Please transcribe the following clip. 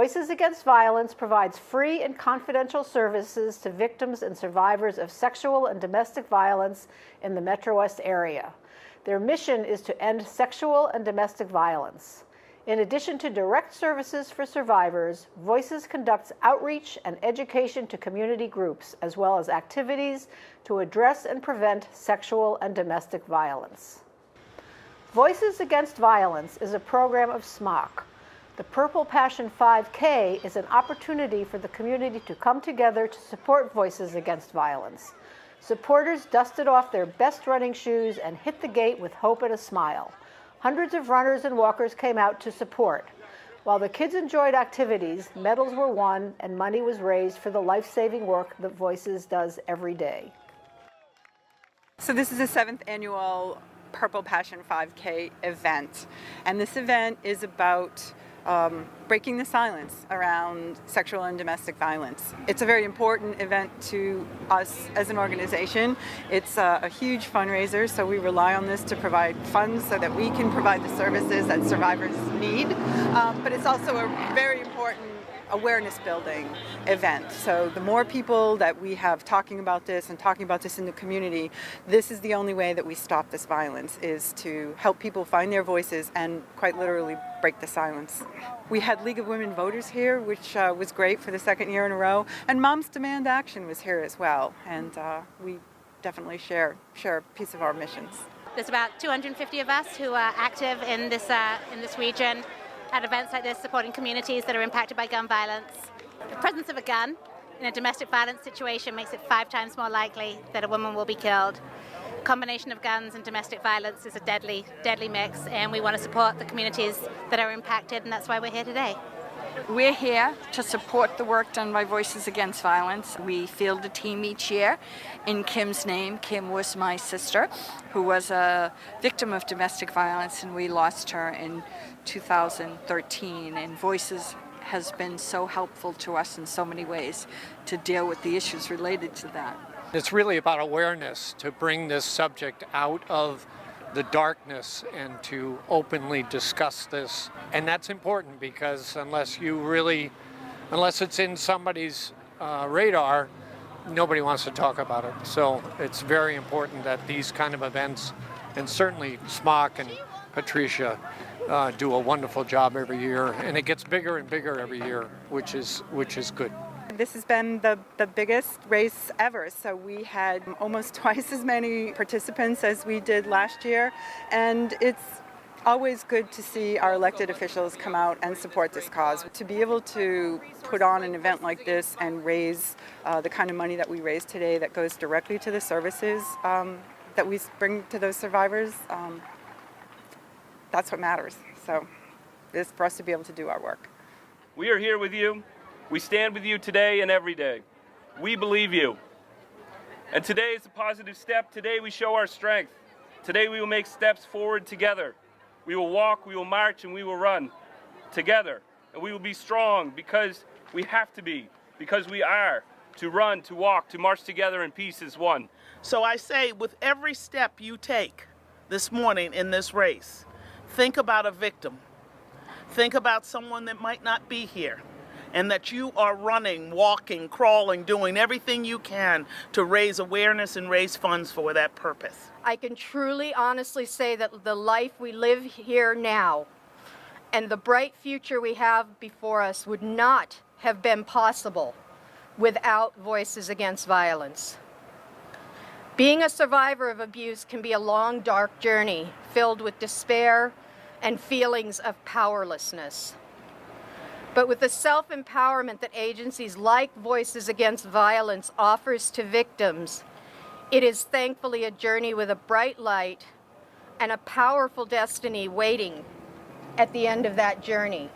Voices Against Violence provides free and confidential services to victims and survivors of sexual and domestic violence in the Metro West area. Their mission is to end sexual and domestic violence. In addition to direct services for survivors, Voices conducts outreach and education to community groups, as well as activities to address and prevent sexual and domestic violence. Voices Against Violence is a program of SMOC. The Purple Passion 5K is an opportunity for the community to come together to support Voices Against Violence. Supporters dusted off their best running shoes and hit the gate with hope and a smile. Hundreds of runners and walkers came out to support. While the kids enjoyed activities, medals were won and money was raised for the life-saving work that Voices does every day. So this is the 7th annual Purple Passion 5K event, and this event is about breaking the silence around sexual and domestic violence. It's a very important event to us as an organization. It's a huge fundraiser, so we rely on this to provide funds so that we can provide the services that survivors need. But it's also a very important awareness building event. So the more people that we have talking about this and talking about this in the community, this is the only way that we stop this violence, is to help people find their voices and quite literally break the silence. We had League of Women Voters here, which was great for the 2nd year in a row, and Moms Demand Action was here as well, and we definitely share a piece of our missions. There's about 250 of us who are active in this region at events like this, supporting communities that are impacted by gun violence. The presence of a gun in a domestic violence situation makes it 5 times more likely that a woman will be killed. A combination of guns and domestic violence is a deadly mix, and we want to support the communities that are impacted, and that's why we're here today. We're here to support the work done by Voices Against Violence. We field a team each year in Kim's name. Kim was my sister, who was a victim of domestic violence, and we lost her in 2013. And Voices has been so helpful to us in so many ways to deal with the issues related to that. It's really about awareness, to bring this subject out of the darkness and to openly discuss this. And that's important, because unless it's in somebody's radar, nobody wants to talk about it. So it's very important that these kind of events, and certainly SMOC and Patricia do a wonderful job every year, and it gets bigger and bigger every year, which is good. This has been the biggest race ever, so we had almost twice as many participants as we did last year, and it's always good to see our elected officials come out and support this cause. To be able to put on an event like this and raise the kind of money that we raised today that goes directly to the services that we bring to those survivors, that's what matters. So it's for us to be able to do our work. We are here with you. We stand with you today and every day. We believe you. And today is a positive step. Today we show our strength. Today we will make steps forward together. We will walk, we will march, and we will run together. And we will be strong, because we have to be, because we are, to run, to walk, to march together in peace as one. So I say, with every step you take this morning in this race, think about a victim. Think about someone that might not be here, and that you are running, walking, crawling, doing everything you can to raise awareness and raise funds for that purpose. I can truly, honestly say that the life we live here now and the bright future we have before us would not have been possible without Voices Against Violence. Being a survivor of abuse can be a long, dark journey filled with despair and feelings of powerlessness. But with the self-empowerment that agencies like Voices Against Violence offers to victims, it is thankfully a journey with a bright light and a powerful destiny waiting at the end of that journey.